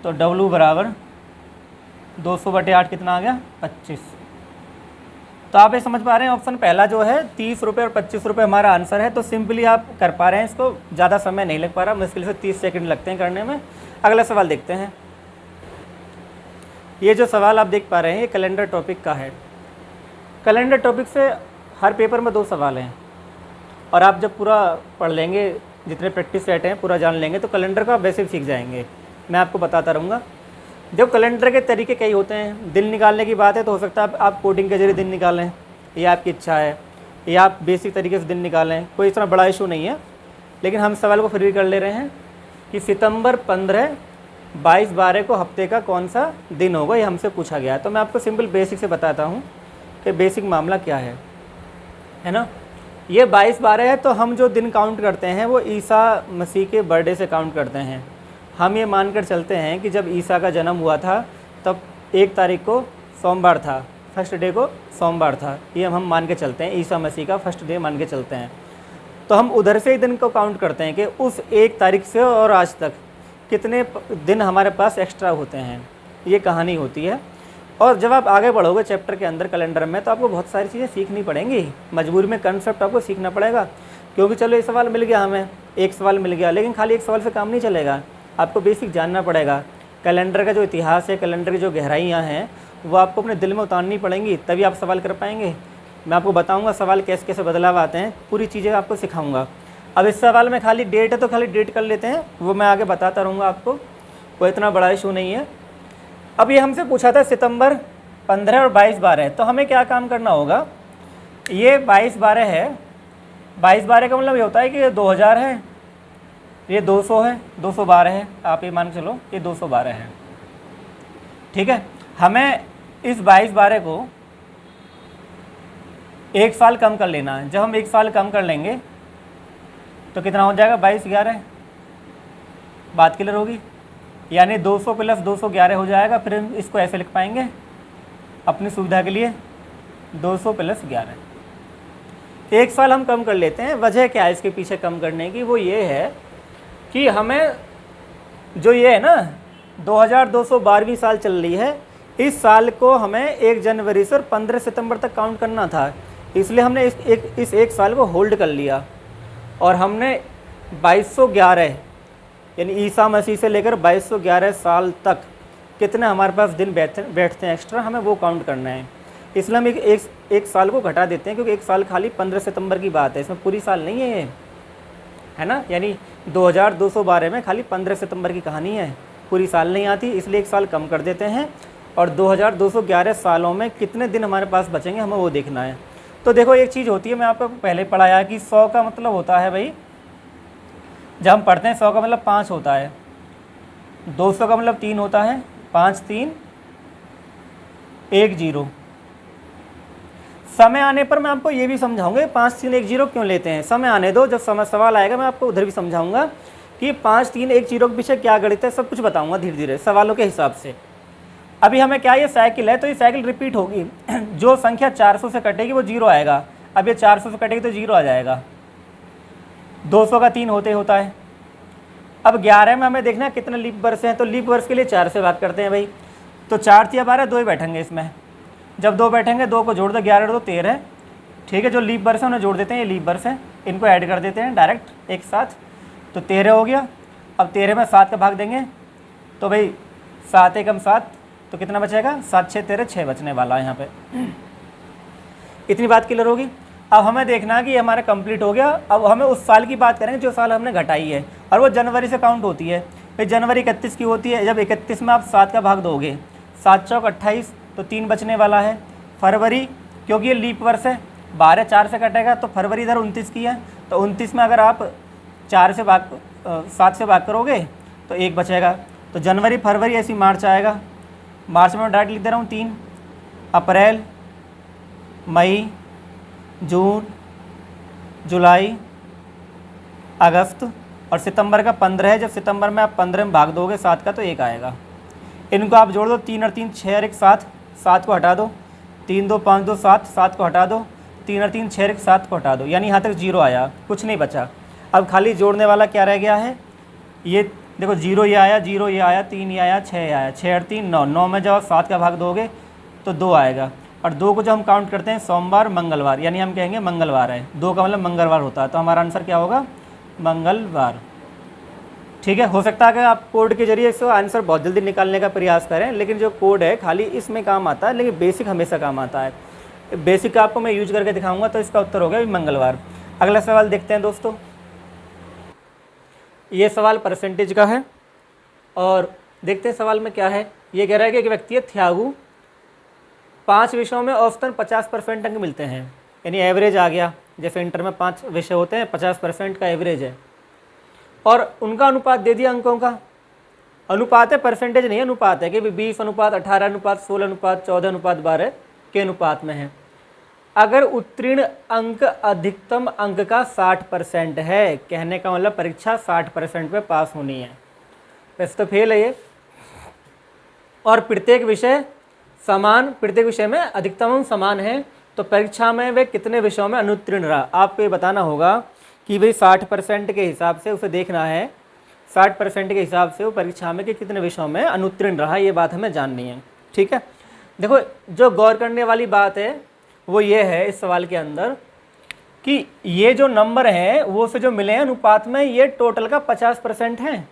तो W बराबर 200/8 कितना आ गया 25। तो आप ये समझ पा रहे हैं ऑप्शन पहला जो है 30 रुपये और 25 रुपये हमारा आंसर है। तो सिंपली आप कर पा रहे हैं इसको, ज़्यादा समय नहीं लग पा रहा, मुश्किल से 30 सेकंड लगते हैं करने में। अगला सवाल देखते हैं। ये जो सवाल आप देख पा रहे हैं ये कैलेंडर टॉपिक का है। कैलेंडर टॉपिक से हर पेपर में 2 सवाल हैं, और आप जब पूरा पढ़ लेंगे, जितने प्रैक्टिस सेट हैं पूरा जान लेंगे, तो कैलेंडर का बेसिक सीख जाएंगे। मैं आपको बताता रहूँगा। जब कैलेंडर के तरीके कई होते हैं, दिन निकालने की बात है तो हो सकता है आप कोडिंग के जरिए दिन निकालें, ये आपकी इच्छा है, या आप बेसिक तरीके से दिन निकालें, कोई इतना बड़ा इशू नहीं है। लेकिन हम सवाल को फिर भी कर ले रहे हैं कि सितंबर 15, 22, 12 को हफ्ते का कौन सा दिन होगा, ये हमसे पूछा गया है। तो मैं आपको सिंपल बेसिक से बताता हूँ कि बेसिक मामला क्या है ना। ये 22, 12 है, तो हम जो दिन काउंट करते हैं वो ईसा मसीह के बर्थडे से काउंट करते हैं। हम ये मानकर चलते हैं कि जब ईसा का जन्म हुआ था तब 1 तारीख को सोमवार था, फर्स्ट डे को सोमवार था। ये हम मान के चलते हैं, ईसा मसीह का फर्स्ट डे मान के चलते हैं। तो हम उधर से ही दिन को काउंट करते हैं कि उस 1 तारीख से और आज तक कितने दिन हमारे पास एक्स्ट्रा होते हैं। ये कहानी होती है। और जब आप आगे बढ़ोगे चैप्टर के अंदर कैलेंडर में, तो आपको बहुत सारी चीज़ें सीखनी पड़ेंगी, मजबूरी में कंसेप्ट आपको सीखना पड़ेगा। क्योंकि चलो ये सवाल मिल गया, हमें एक सवाल मिल गया, लेकिन खाली एक सवाल से काम नहीं चलेगा, आपको बेसिक जानना पड़ेगा। कैलेंडर का जो इतिहास है, कैलेंडर की जो गहराइयाँ हैं, वो आपको अपने दिल में उतारनी पड़ेंगी, तभी आप सवाल कर पाएंगे। मैं आपको बताऊंगा सवाल कैसे कैसे बदलाव आते हैं, पूरी चीज़ें आपको सिखाऊंगा। अब इस सवाल में खाली डेट है तो खाली डेट कर लेते हैं, वो मैं आगे बताता रहूँगा आपको, कोई इतना बड़ा इशू नहीं है। अब ये हमसे पूछा था सितंबर 15 और 22, 12, तो हमें क्या काम करना होगा। ये 22, 12 है, 22, 12 का मतलब ये होता है कि ये 2000 है, ये 200 है, 212 है, आप ये मान के चलो ये 212 है। ठीक है, हमें इस 22, 12 को 1 साल कम कर लेना है। जब हम 1 साल कम कर लेंगे तो कितना हो जाएगा 22, 11, बात क्लियर होगी। यानी 200 प्लस 211 हो जाएगा। फिर हम इसको ऐसे लिख पाएंगे अपनी सुविधा के लिए, 200 प्लस 11। 1 साल हम कम कर लेते हैं। वजह क्या है इसके पीछे कम करने की, वो ये है कि हमें जो ये है ना 2212वीं साल चल रही है, इस साल को हमें 1 जनवरी से 15 सितंबर तक काउंट करना था। इसलिए हमने इस एक साल को होल्ड कर लिया, और हमने 2211 यानी ईसा मसीह से लेकर 2211 साल तक कितने हमारे पास दिन बैठते हैं एक्स्ट्रा, हमें वो काउंट करना है। इसलिए हम एक साल को घटा देते हैं, क्योंकि 1 साल खाली 15 सितंबर की बात है, इसमें पूरी साल नहीं है ये, है ना। यानी 2212 में खाली 15 सितंबर की कहानी है, पूरी साल नहीं आती, इसलिए 1 साल कम कर देते हैं। और 2211 सालों में कितने दिन हमारे पास बचेंगे, हमें वो देखना है। तो देखो एक चीज़ होती है, मैं आपको पहले पढ़ाया कि 100 का मतलब होता है भाई, जब हम पढ़ते हैं 100 का मतलब 5 होता है, 200 का मतलब 3 होता है, 5 3 1 0। समय आने पर मैं आपको ये भी समझाऊंगा 5 3 1 0 क्यों लेते हैं। समय आने दो, जब समय सवाल आएगा मैं आपको उधर भी समझाऊंगा कि 5 3 1 0 के पीछे क्या गणित है, सब कुछ बताऊंगा धीरे धीरे सवालों के हिसाब से। अभी हमें क्या, ये साइकिल है तो ये साइकिल रिपीट होगी, जो संख्या 400 से कटेगी वो 0 आएगा। अब ये 400 से कटेगी तो 0 आ जाएगा। 200 का 3 होता है। अब 11 में हमें देखना है कितने लीप वर्ष हैं, तो लीप वर्ष के लिए 4 से भाग करते हैं भाई। तो 4 3 12, 2 ही बैठेंगे इसमें। जब 2 बैठेंगे 2 को जोड़ दो, 11 2 13। ठीक है, जो लीप वर्ष है उन्हें जोड़ देते हैं, ये लीप वर्ष है, इनको ऐड कर देते हैं डायरेक्ट एक साथ, तो 13 हो गया। अब 13 में 7 का भाग देंगे तो भाई 7 1 7, तो कितना बचेगा 7 6 13, 6 बचने वाला है यहाँ पे। इतनी बात क्लियर होगी। अब हमें देखना है कि हमारा कंप्लीट हो गया। अब हमें उस साल की बात करेंगे जो साल हमने घटाई है, और वो जनवरी से काउंट होती है। फिर जनवरी 31 की होती है। जब 31 में आप 7 का भाग दोगे, 7 चौक 28, तो 3 बचने वाला है। फरवरी, क्योंकि ये लीप वर्ष है, 12 4 से कटेगा, तो फरवरी इधर 29 की है, तो 29 में अगर आप 7 से भाग करोगे तो 1 बचेगा। तो जनवरी फरवरी ऐसी मार्च आएगा। मार्च में मैं डायरेक्ट लिख दे रहा हूँ 3। अप्रैल, मई, जून, जुलाई, अगस्त, और सितंबर का 15 है। जब सितंबर में आप 15 में भाग दोगे 7 का तो 1 आएगा। इनको आप जोड़ दो, 3 और 3 6 और 1 7, 7 को हटा दो, 3 2 5 2 7, 7 को हटा दो, 3 और 3 6 7 को हटा दो, यानी यहाँ तक 0 आया, कुछ नहीं बचा। अब खाली जोड़ने वाला क्या रह गया है, ये देखो 0 ये आया, 0 ये आया, 3 ये आया, 6 आया, 6 और 3 9, 9 में जब आप 7 का भाग दोगे तो 2 आएगा, और 2 को जब हम काउंट करते हैं सोमवार मंगलवार, यानी हम कहेंगे मंगलवार है, 2 का मतलब मंगलवार होता है, तो हमारा आंसर क्या होगा, मंगलवार। ठीक है, हो सकता है कि आप कोड के जरिए इसको आंसर बहुत जल्दी निकालने का प्रयास करें, लेकिन जो कोड है खाली इसमें काम आता है, लेकिन बेसिक हमेशा काम आता है। बेसिक आपको मैं यूज करके दिखाऊंगा, तो इसका उत्तर हो गया मंगलवार। अगला सवाल देखते हैं दोस्तों। ये सवाल परसेंटेज का है, और देखते हैं सवाल में क्या है। ये कह रहा है कि एक व्यक्ति है थ्यागू, 5 विषयों में औसतन 50% अंक मिलते हैं, यानी एवरेज आ गया, जैसे इंटर में 5 विषय होते हैं, 50% का एवरेज है, और उनका अनुपात दे दिया अंकों का। अनुपात है, परसेंटेज नहीं, अनुपात है कि 20 अनुपात 18 अनुपात 16 अनुपात 14 अनुपात 12 के अनुपात में है। अगर उत्तीर्ण अंक अधिकतम अंक का 60% है, कहने का मतलब परीक्षा 60% पे पास होनी है, वैसे तो फेल है ये। और प्रत्येक विषय समान, प्रत्येक विषय में अधिकतम अंक समान है, तो परीक्षा में वे कितने विषयों में अनुत्तीर्ण रहा। आपको ये बताना होगा कि भाई 60% के हिसाब से उसे देखना है, 60% के हिसाब से वो परीक्षा में कि कितने विषयों में अनुत्तीर्ण रहा, ये बात हमें जाननी है। ठीक है, देखो जो गौर करने वाली बात है वो ये है इस सवाल के अंदर कि ये जो नंबर हैं वो से जो मिले हैं अनुपात में, ये टोटल का 50% है।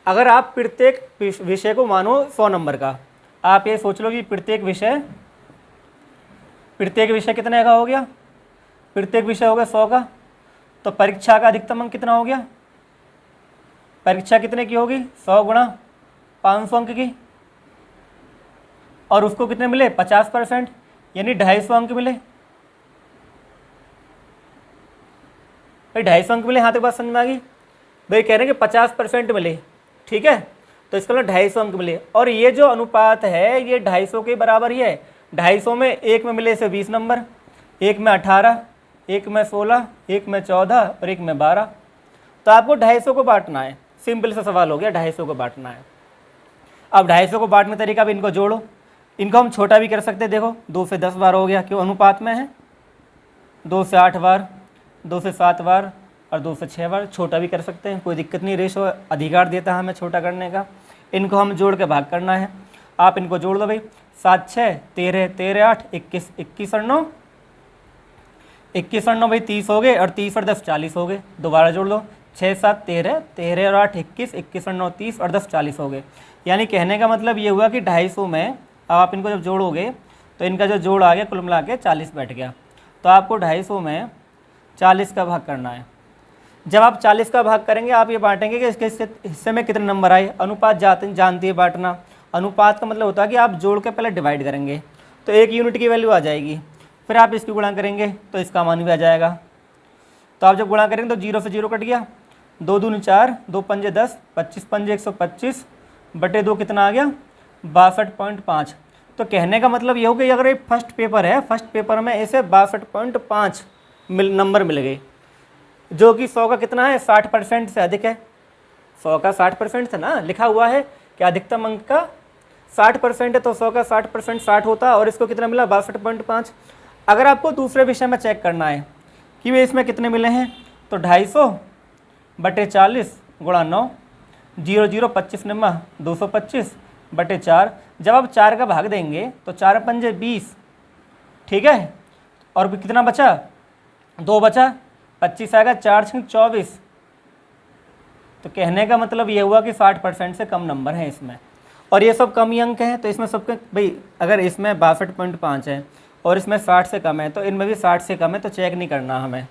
अगर आप प्रत्येक विषय को मानो 100 नंबर का, आप ये सोच लो कि प्रत्येक विषय कितने का हो गया, प्रत्येक विषय हो गया 100 का, तो परीक्षा का अधिकतम अंक कितना हो गया, परीक्षा कितने की होगी, 100 गुणा 500 अंक की, और उसको कितने मिले 50%, यानी 250 अंक मिले। भाई 250 अंक मिले, यहाँ तक बात समझ में आ गई। भाई कह रहे हैं कि 50% मिले, ठीक है, तो इसका मतलब 250 अंक मिले, और ये जो अनुपात है ये 250 के बराबर ही है। 250 में एक में मिले से 20 नंबर, एक में 18, एक में 16, एक में 14 और एक में 12, तो आपको 250 को बांटना है। सिंपल सा सवाल हो गया, 250 को बांटना है। अब 250 को बांटने तरीका भी इनको जोड़ो, इनको हम छोटा भी कर सकते हैं। देखो 2 से 10 बार हो गया, क्यों अनुपात में है, 2 से 8 बार, 2 से 7 बार और 2 से 6 बार। छोटा भी कर सकते हैं, कोई दिक्कत नहीं, रेशो अधिकार देता है हमें छोटा करने का। इनको हम जोड़ के भाग करना है, आप इनको जोड़ दो भाई, 7 6 13, 13 8 21, 21 और 9, 21 और 9 भाई 30 हो गए, और 30 और 10 40 हो गए। दोबारा जोड़ लो, 6 7 13, 13 और 8 21, 21 और 9 30 और 10 40 हो गए। यानी कहने का मतलब ये हुआ कि 250 में अब आप इनको जब जोड़ोगे तो इनका जो जोड़ आ गया कुल मिला के 40 बैठ गया, तो आपको 250 में 40 का भाग करना है। जब आप 40 का भाग करेंगे आप ये बांटेंगे कि इसके हिस्से में कितने नंबर आए। अनुपात जानती है बांटना, अनुपात का मतलब होता है कि आप जोड़ के पहले डिवाइड करेंगे तो 1 यूनिट की वैल्यू आ जाएगी, फिर आप इसकी गुणा करेंगे तो इसका मान भी आ जाएगा। तो आप जब गुणा करेंगे तो 0 से 0 कट गया, 2 दूनी 4, 2 पंजे 10, 25 पंजे 125 बटे 2 कितना आ गया 62.5। तो कहने का मतलब ये हो कि अगर ये फर्स्ट पेपर है, फर्स्ट पेपर में इसे 62.5 नंबर मिल गए, जो कि 100 का कितना है 60% से अधिक है। 100 का 60% था ना, लिखा हुआ है कि अधिकतम अंक का 60% है, तो 100 का 60% 60 होता, और इसको कितना मिला 62.5। अगर आपको दूसरे विषय में चेक करना है कि वे इसमें कितने मिले हैं, तो 250 बटे 40 गुणा 9, 0 0 25 नंबर 225 बटे 4। जब आप 4 का भाग देंगे तो 4 पंजे 20, ठीक है, और भी कितना बचा 2 बचा, 25 आएगा, 4 6 24। तो कहने का मतलब ये हुआ कि 60% से कम नंबर हैं इसमें, और ये सब कम ही अंक हैं, तो इसमें सबके भाई अगर इसमें 62.5 है और इसमें 60 से कम है, तो इनमें भी 60 से कम है, तो चेक नहीं करना हमें।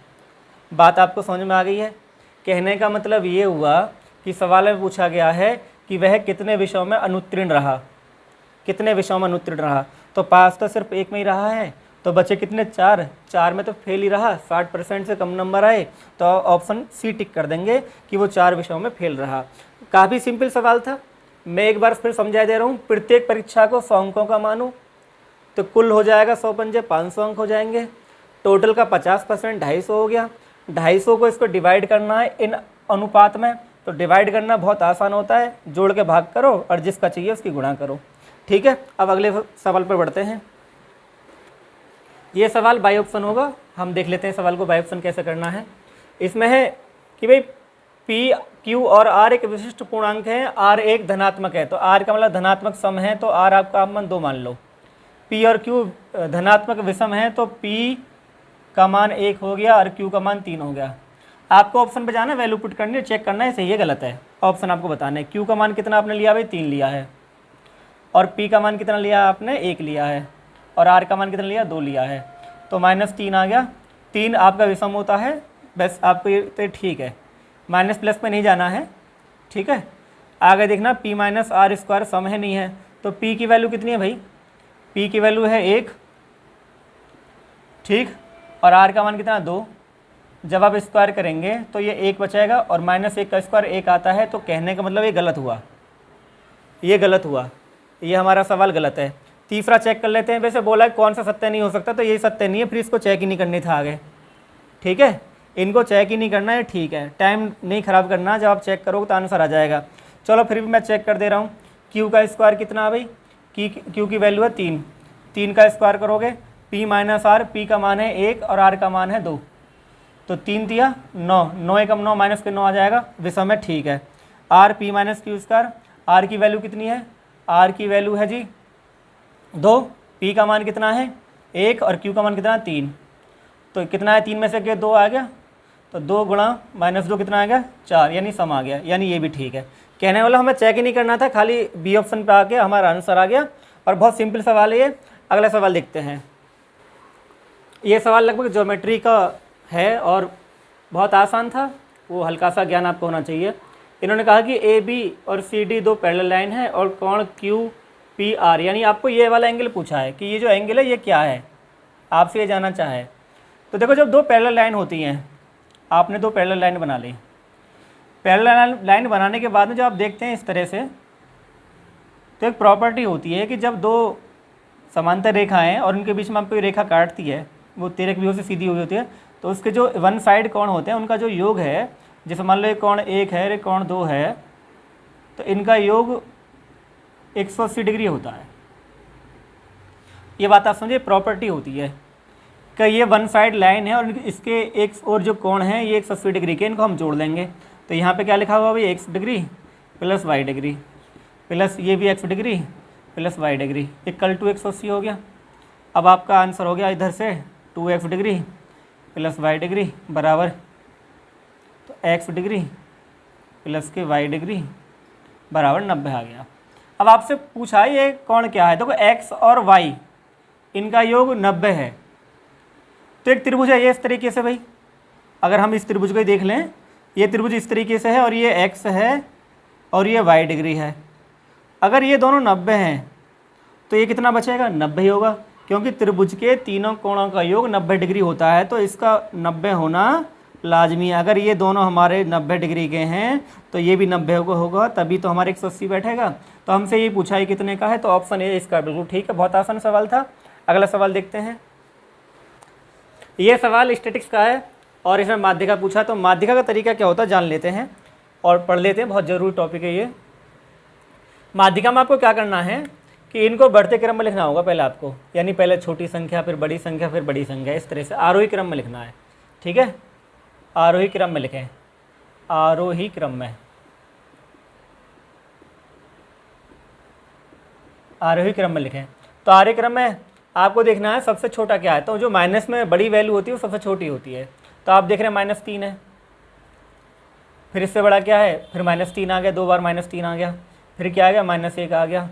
बात आपको समझ में आ गई है। कहने का मतलब ये हुआ कि सवाल में पूछा गया है कि वह कितने विषयों में अनुत्तीर्ण रहा, कितने विषयों में अनुत्तीर्ण रहा, तो पास तो सिर्फ एक में ही रहा है, तो बचे कितने 4, 4 में तो फेल ही रहा, 60% से कम नंबर आए, तो ऑप्शन सी टिक कर देंगे कि वो 4 विषयों में फेल रहा। काफ़ी सिंपल सवाल था, मैं एक बार फिर समझा दे रहा हूँ। प्रत्येक परीक्षा को 100 अंकों का मानो, तो कुल हो जाएगा 100 पंजे 500 अंक हो जाएंगे, टोटल का 50% 250 हो गया। 250 को इसको डिवाइड करना है इन अनुपात में, तो डिवाइड करना बहुत आसान होता है, जोड़ के भाग करो और जिसका चाहिए उसकी गुणा करो। ठीक है, अब अगले सवाल पर बढ़ते हैं। ये सवाल बाई ऑप्शन होगा। हम देख लेते हैं सवाल को बाई ऑप्शन कैसे करना है। इसमें है कि भाई पी क्यू और आर एक विशिष्ट पूर्णांक है, आर एक धनात्मक है, तो आर का मतलब धनात्मक सम है, तो आर आपका मान 2 मान लो। पी और क्यू धनात्मक विषम है, तो पी का मान 1 हो गया और क्यू का मान 3 हो गया। आपको ऑप्शन पे जाना है, वैल्यू पुट करनी है, चेक करना है सही है गलत है। ऑप्शन आपको बताना है। क्यू का मान कितना आपने लिया भाई 3 लिया है, और पी का मान कितना लिया आपने 1 लिया है, और आर का मान कितना लिया 2 लिया है, तो -3 आ गया। 3 आपका विषम होता है, बस आपको ये तो ठीक है, माइनस प्लस पे नहीं जाना है, ठीक है। आगे देखना p माइनस आर स्क्वायर सम है नहीं है, तो p की वैल्यू कितनी है भाई, p की वैल्यू है 1, ठीक, और r का मान कितना 2। जब आप स्क्वायर करेंगे तो ये 1 बचेगा, और -1 का स्क्वायर 1 आता है, तो कहने का मतलब ये गलत हुआ, ये गलत हुआ, ये हमारा सवाल गलत है। तीसरा चेक कर लेते हैं। वैसे बोला है कौन सा सत्य नहीं हो सकता, तो ये सत्य नहीं है, फिर इसको चेक ही नहीं करनी था आगे, ठीक है। इनको चेक ही नहीं करना है, ठीक है, टाइम नहीं ख़राब करना, जब आप चेक करोगे तो आंसर आ जाएगा। चलो फिर भी मैं चेक कर दे रहा हूँ। क्यू का स्क्वायर कितना है भाई, क्यू की वैल्यू है 3, 3 का स्क्वायर करोगे p माइनस आर, पी का मान है 1 और r का मान है 2, तो 3 दिया 9, 9 एकम 9 माइनस के 9 आ जाएगा, विषम है, ठीक है। r p minus Q square, r की वैल्यू कितनी है, r की वैल्यू है जी 2, p का मान कितना है 1 और q का मान कितना है 3, तो कितना है 3 में से 2 आ गया, तो 2 गुणा -2 कितना आ गया 4, यानी सम आ गया, यानी ये भी ठीक है। कहने वाला हमें चेक ही नहीं करना था, खाली बी ऑप्शन पे आके हमारा आंसर आ गया, और बहुत सिंपल सवाल है ये। अगला सवाल देखते हैं। ये सवाल लगभग ज्योमेट्री का है और बहुत आसान था, वो हल्का सा ज्ञान आपको होना चाहिए। इन्होंने कहा कि ए बी और सी डी 2 पैरेलल लाइन है और कोण क्यू पी आर, यानी आपको ये वाला एंगल पूछा है कि ये जो एंगल है ये क्या है, आपसे ये जानना चाहे। तो देखो जब 2 पैरेलल लाइन होती हैं, आपने 2 पैरेलल लाइन बना ली, पैरेलल लाइन बनाने के बाद में जब आप देखते हैं इस तरह से, तो एक प्रॉपर्टी होती है कि जब 2 समांतर रेखाएं और उनके बीच में आपको कोई रेखा काटती है, वो तिर्यक व्यूह से सीधी हुई होती है, तो उसके जो वन साइड कोण होते हैं उनका जो योग है, जैसे मान लो ये कोण 1 है, ये कोण 2 है, तो इनका योग 180 डिग्री होता है। ये बात आप समझिए, प्रॉपर्टी होती है कि ये वन साइड लाइन है और इसके एक और जो कोण है ये 180 डिग्री के, इनको हम जोड़ लेंगे। तो यहाँ पे क्या लिखा हुआ भाई, x degree plus y degree plus ये भी x degree plus y degree equal to 180 हो गया। अब आपका आंसर हो गया इधर से 2x degree plus y degree बराबर, तो x डिग्री प्लस के y डिग्री बराबर 90 आ गया। अब आपसे पूछा ये कोण क्या है, देखो x और y इनका योग 90 है, तो एक त्रिभुज है ये इस तरीके से भाई, अगर हम इस त्रिभुज को ही देख लें, ये त्रिभुज इस तरीके से है और ये x है और ये y डिग्री है। अगर ये दोनों 90 हैं तो ये कितना बचेगा, 90 ही होगा, क्योंकि त्रिभुज के तीनों कोणों का योग 90 डिग्री होता है, तो इसका 90 होना लाजमी है। अगर ये दोनों हमारे 90 डिग्री के हैं तो ये भी 90 होगा, तभी तो हमारे 180 बैठेगा। तो हमसे ये पूछा है कितने का है, तो ऑप्शन ए इसका बिल्कुल ठीक है। बहुत आसान सवाल था। अगला सवाल देखते हैं। ये सवाल स्टैटिक्स का है और इसमें माध्यिका पूछा, तो माध्यिका का तरीका क्या होता है जान लेते हैं और पढ़ लेते हैं, बहुत ज़रूरी टॉपिक है ये। माध्यिका में आपको क्या करना है कि इनको बढ़ते क्रम में लिखना होगा पहले आपको, यानी पहले छोटी संख्या फिर बड़ी संख्या फिर बड़ी संख्या, इस तरह से आरोही क्रम में लिखना है, ठीक है। आरोही क्रम में लिखें, आरोही क्रम में, आरोही क्रम में लिखें। तो आरोही क्रम में आपको देखना है सबसे छोटा क्या है, तो जो माइनस में बड़ी वैल्यू होती है वो सबसे छोटी होती है। तो आप देख रहे हैं -3 है, फिर इससे बड़ा क्या है, फिर -3 आ गया, 2 बार -3 आ गया, फिर क्या आ गया -1 आ गया।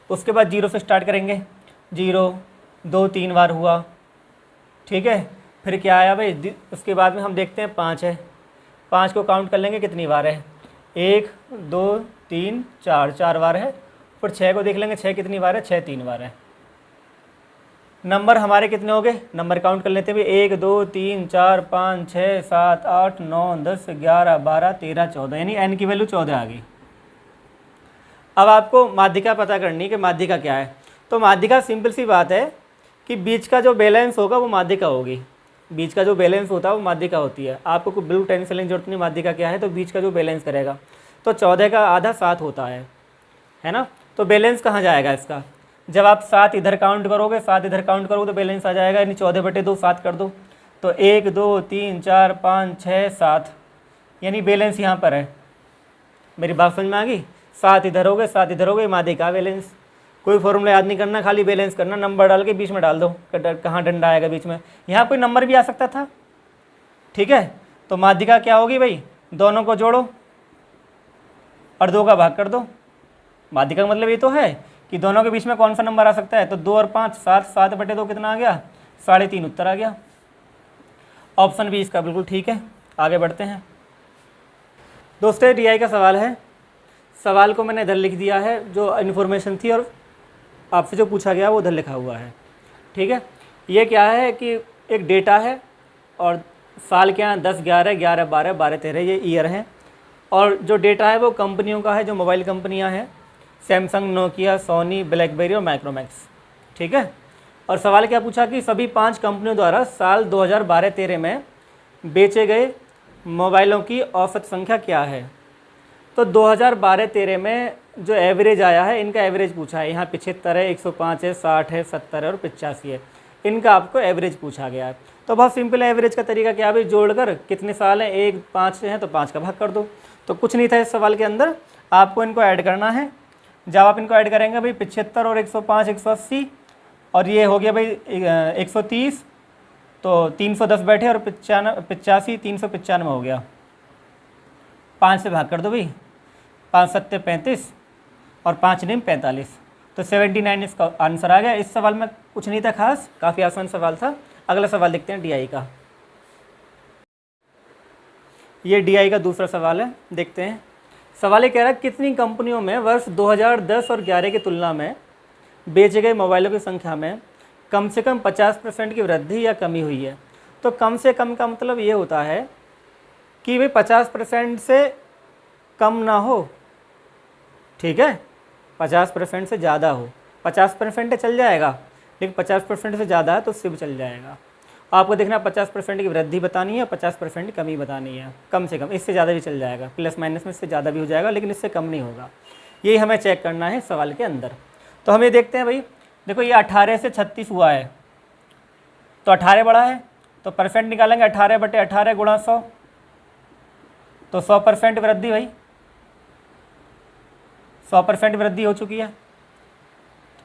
उसके बाद 0 से स्टार्ट करेंगे, 0 2 3 बार हुआ, ठीक है। फिर क्या आया भाई, उसके बाद में हम देखते हैं 5 है, 5 को काउंट कर लेंगे कितनी बार है, 1 2 3 4, 4 बार है। फिर 6 को देख लेंगे, 6 कितनी बार है, 6 3 बार है। नंबर हमारे कितने हो गए, नंबर काउंट कर लेते हैं भाई, 1 2 3 4 5 6 7 8 9 10 11 12 13 14, यानी n की वैल्यू 14 आ गई। अब आपको माध्यिका पता करनी कि माध्यिका क्या है। तो माध्यिका सिंपल सी बात है कि बीच का जो बैलेंस होगा वो माध्यिका होगी, बीच का जो बैलेंस होता है वो माध्यिका होती है। आपको कोई बिल्कुल टेंशन लेने की जरूरत नहीं, माध्यिका क्या है, तो बीच का जो बैलेंस करेगा। तो 14 का आधा 7 होता है ना। तो बैलेंस कहाँ जाएगा इसका, जब आप 7 इधर काउंट करोगे, 7 इधर काउंट करोगे तो बैलेंस आ जाएगा, यानी 14/2 7 कर दो तो 1 2 3 4 5 6 7, यानी बैलेंस यहाँ पर है। मेरी बात समझ में आ गई? 7 इधर हो गए, 7 इधर हो गए, मादे का बैलेंस। कोई फॉर्मूला याद नहीं करना, खाली बैलेंस करना, नंबर डाल के बीच में डाल दो, कहाँ डंडा आएगा बीच में। यहाँ कोई नंबर भी आ सकता था, ठीक है। तो माध्यिका क्या होगी भाई, दोनों को जोड़ो और 2 का भाग कर दो। माध्यिका का मतलब ये तो है कि दोनों के बीच में कौन सा नंबर आ सकता है। तो 2 और 5 7, 7/2 कितना आ गया, 3.5 उत्तर आ गया। ऑप्शन बी इसका बिल्कुल ठीक है। आगे बढ़ते हैं दोस्तों, DI का सवाल है। सवाल को मैंने इधर लिख दिया है, जो इन्फॉर्मेशन थी और आपसे जो पूछा गया वो उधर लिखा हुआ है, ठीक है। ये क्या है कि एक डेटा है और साल क्या है, 10 11 11 12 12 13 ये ईयर हैं। और जो डेटा है वो कंपनियों का है, जो मोबाइल कंपनियां हैं, सैमसंग, नोकिया, सोनी, ब्लैकबेरी और माइक्रोमैक्स, ठीक है। और सवाल क्या पूछा कि सभी 5 कंपनियों द्वारा साल 2012-13 में बेचे गए मोबाइलों की औसत संख्या क्या है। तो 2012-13 में जो एवरेज आया है, इनका एवरेज पूछा है। यहाँ 75 है, 105 है, 60 है, 70 है और 85 है। इनका आपको एवरेज पूछा गया है। तो बहुत सिंपल है, एवरेज का तरीका क्या है भाई, जोड़कर कितने साल हैं, 1 5 हैं तो 5 का भाग कर दो। तो कुछ नहीं था इस सवाल के अंदर, आपको इनको ऐड करना है। जब आप इनको ऐड करेंगे भाई 75 और 105 180 और ये हो गया भाई 130, तो 310 बैठे और 85 395 हो गया। 5 से भाग कर दो भाई, 5 7 35 और 5 9 45, तो 79 इसका आंसर आ गया। इस सवाल में कुछ नहीं था खास, काफ़ी आसान सवाल था। अगला सवाल देखते हैं DI का। ये DI का दूसरा सवाल है, देखते हैं। सवाल ये कह रहा है कितनी कंपनियों में वर्ष 2010 और 11 की तुलना में बेचे गए मोबाइलों की संख्या में कम से कम 50% की वृद्धि या कमी हुई है। तो कम से कम का मतलब ये होता है कि भाई 50% से कम ना हो, ठीक है, 50% से ज़्यादा हो। 50% चल जाएगा, लेकिन 50% से ज़्यादा है तो सिर्फ चल जाएगा। आपको देखना 50% की वृद्धि बतानी है, 50% की कमी बतानी है, कम से कम। इससे ज़्यादा भी चल जाएगा, प्लस माइनस में इससे ज़्यादा भी हो जाएगा, लेकिन इससे कम नहीं होगा। यही हमें चेक करना है सवाल के अंदर। तो हम ये देखते हैं भाई, देखो ये 18 से 36 हुआ है, तो 18 बड़ा है, तो परसेंट निकालेंगे 18/18 गुणा 100, तो 100% वृद्धि भाई, 100% वृद्धि हो चुकी है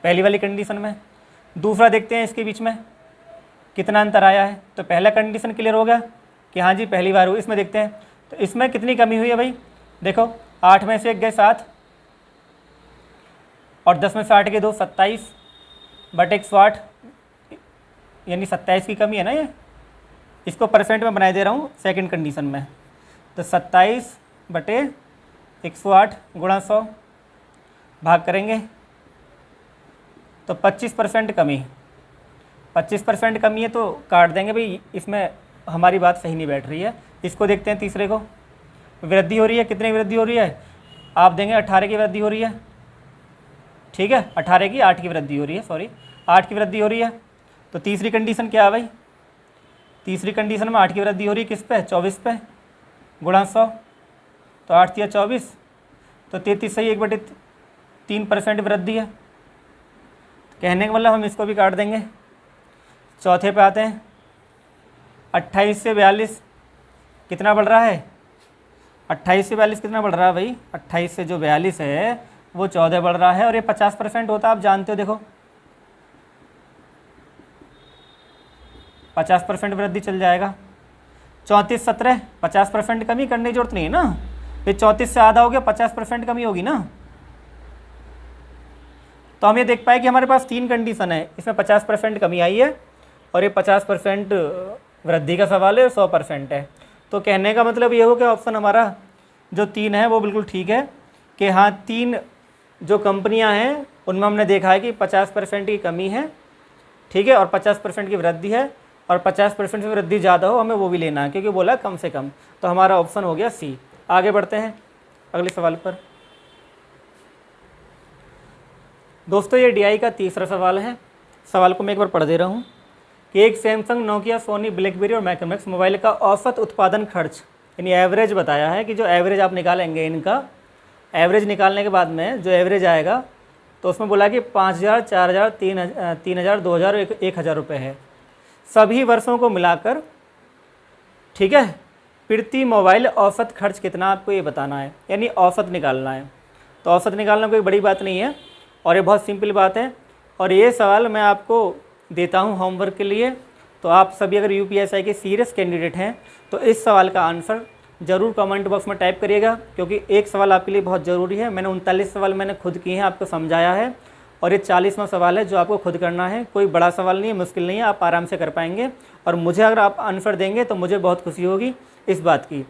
पहली वाली कंडीशन में। दूसरा देखते हैं इसके बीच में कितना अंतर आया है। तो पहला कंडीशन क्लियर हो गया कि हाँ जी पहली बार हुई। इसमें देखते हैं तो इसमें कितनी कमी हुई है भाई, देखो 8 में से 1 गए 7 और 10 में से 8 गए 2, 27/108, यानी 27 की कमी है ना। ये इसको परसेंट में बनाए दे रहा हूँ सेकंड कंडीशन में। तो 27/108 गुणा 100 भाग करेंगे तो 25% कमी, 25% कमी है तो काट देंगे भाई, इसमें हमारी बात सही नहीं बैठ रही है। इसको देखते हैं तीसरे को, वृद्धि हो रही है, कितनी वृद्धि हो रही है, आप देंगे 18 की वृद्धि हो रही है, ठीक है, 18 की 8 की वृद्धि हो रही है, सॉरी 8 की वृद्धि हो रही है। तो तीसरी कंडीशन क्या है भाई, तीसरी कंडीशन में 8 की वृद्धि हो रही है किस पे, 24 पे, गुणा 100, तो 8 या 24, तो 33 सही 1/3% वृद्धि है। कहने का मतलब हम इसको भी काट देंगे। चौथे पे आते हैं, 28 से 42 कितना बढ़ रहा है, 28 से 42 कितना बढ़ रहा है भाई, 28 से जो 42 है वो 14 बढ़ रहा है, और ये 50% होता है, आप जानते हो। देखो 50% वृद्धि चल जाएगा। 34 17 50% कमी करने की जरूरत नहीं है ना, फिर 34 से आधा हो गया, 50% कमी होगी ना। तो हम ये देख पाए कि हमारे पास 3 कंडीशन है, इसमें 50% कमी आई है और ये 50% वृद्धि का सवाल है, 100% है। तो कहने का मतलब ये हो कि ऑप्शन हमारा जो 3 है वो बिल्कुल ठीक है कि हाँ 3 जो कंपनियां हैं उनमें हमने देखा है कि 50% की कमी है, ठीक है, और 50% की वृद्धि है, और 50% से वृद्धि ज़्यादा हो हमें वो भी लेना है, क्योंकि बोला कम से कम। तो हमारा ऑप्शन हो गया सी। आगे बढ़ते हैं अगले सवाल पर। दोस्तों ये DI का तीसरा सवाल है। सवाल को मैं एक बार पढ़ दे रहा हूँ कि एक सैमसंग, नोकिया, सोनी, ब्लैकबेरी और माइक्रोमैक्स मोबाइल का औसत उत्पादन खर्च, यानी एवरेज बताया है कि जो एवरेज आप निकालेंगे, इनका एवरेज निकालने के बाद में जो एवरेज आएगा तो उसमें बोला कि 5,000, 4,000, 3,000, 2,000, 1,000 रुपये है, सभी वर्षों को मिलाकर, ठीक है। प्रति मोबाइल औसत खर्च कितना आपको ये बताना है, यानी औसत निकालना है। तो औसत निकालना कोई बड़ी बात नहीं है और ये बहुत सिंपल बात है। और ये सवाल मैं आपको देता हूँ होमवर्क के लिए। तो आप सभी अगर यूपीएससी के सीरियस कैंडिडेट हैं तो इस सवाल का आंसर ज़रूर कमेंट बॉक्स में टाइप करिएगा, क्योंकि एक सवाल आपके लिए बहुत ज़रूरी है। मैंने 39 सवाल मैंने खुद किए हैं, आपको समझाया है, और ये 40वां सवाल है जो आपको खुद करना है। कोई बड़ा सवाल नहीं है, मुश्किल नहीं है, आप आराम से कर पाएंगे। और मुझे अगर आप आंसर देंगे तो मुझे बहुत खुशी होगी इस बात की।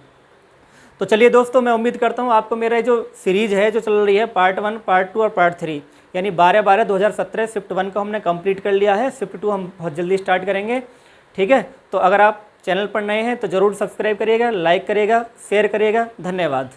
तो चलिए दोस्तों, मैं उम्मीद करता हूँ आपको मेरा जो सीरीज़ है जो चल रही है पार्ट 1, पार्ट 2 और पार्ट 3, यानी 12/12/2017 शिफ्ट 1 को हमने कंप्लीट कर लिया है। शिफ्ट 2 हम बहुत जल्दी स्टार्ट करेंगे, ठीक है। तो अगर आप चैनल पर नए हैं तो ज़रूर सब्सक्राइब करिएगा, लाइक करिएगा, शेयर करिएगा। धन्यवाद।